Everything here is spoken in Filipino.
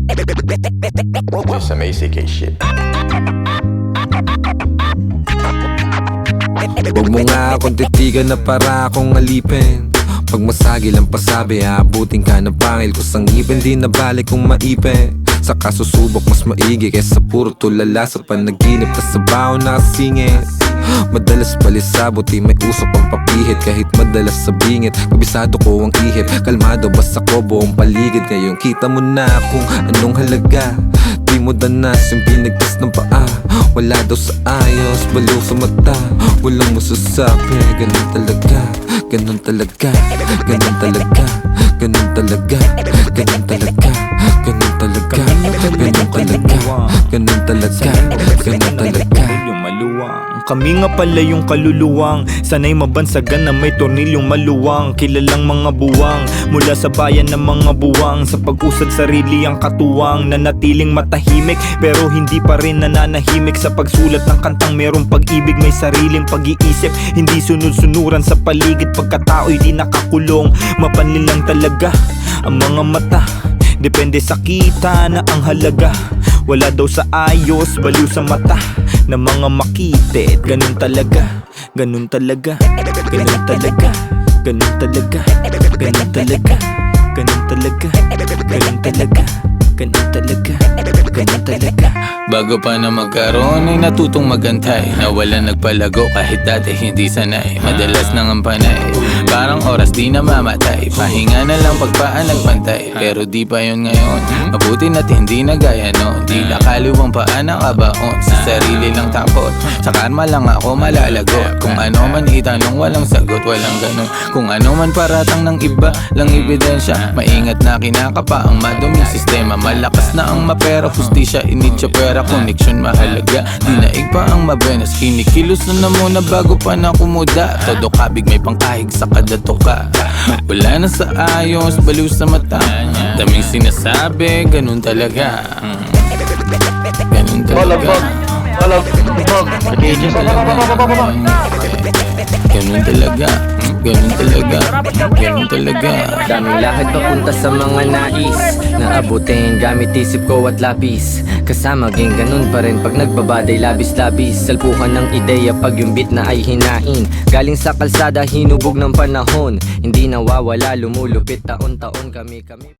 Just some ACK shit. Huwag mo nga akong titigan na para akong alipin. Pag masagi lang pasabi, aabutin ka ng pangil ko sang ngipin. Di na balik kung maipe. Sa kasusubok mas maigi kaysa puro tulala. Sa panaginip ka sa baon na kasingit. Madalas palisabot, di may usok pang papihit. Kahit madalas sa bingit, kabisado ko ang ihip. Kalmado basta ko buong paligid. Ngayon kita mo na kung anong halaga. Di mo danas yung pinagtas ng paa. Wala daw sa ayos, baliw sa mata. Walang masasabi, ganun talaga. Ganun talaga, ganun talaga. Ganun talaga, ganun talaga. Ganun talaga, ganun talaga. Ganun talaga, ganun talaga. Kami nga pala yung kaluluwang sanay mabansagan na may tornilyong maluwang. Kilalang mga buwang mula sa bayan ng mga buwang. Sa pag-usad sarili ang katuwang. Nanatiling matahimik pero hindi pa rin nananahimik. Sa pagsulat ng kantang merong pag-ibig. May sariling pag-iisip, hindi sunod-sunuran sa paligid. Pagkatao'y di nakakulong, mapanlin lang talaga ang mga mata. Depende sa kita na ang halaga. Wala daw sa ayos, baliw sa mata ng mga makitit. Ganun talaga, ganun talaga. Ganun talaga, ganun talaga. Ganun talaga, ganun talaga. Ganun talaga, ganun talaga. Ganun talaga. Bago pa na magkaroon ay natutong magantay. Nawalan nagpalago kahit dati hindi sanay. Madalas nang ang panay, parang oras di na mamatay. Pahinga na lang pagpaan nagpantay. Pero di pa yun ngayon, mabuti na't hindi na gaya noon. Di nakaliwang paan ang kabaon. Sa sarili lang takot, sa karma lang ako malalagot. Kung ano man itanong walang sagot, walang ganun. Kung ano man paratang ng iba lang ebidensya. Maingat na kinakapa ang maduming sistema. Malakas na ang mapera, hustisya, initya, pera, koneksyon mahalaga. Dinaig pa ang mabenas, kinikilos na muna bago pa na kumuda. Todo kabig may pangkahig sa kada tuka. Wala na sa ayos, baliw sa mata. Daming sinasabi, ganun talaga. Ganun talaga. Ganun talaga. Ganun talaga. Ganun talaga. Daming lakad papunta sa mga nais na abutin gamit isip ko at lapis. Kasama gang ganun pa rin pag nagbabaday labis-labis. Salpukan ng ideya pag yung beat na ay hinain. Galing sa kalsada hinubog ng panahon. Hindi nawawala lumulupit taon-taon kami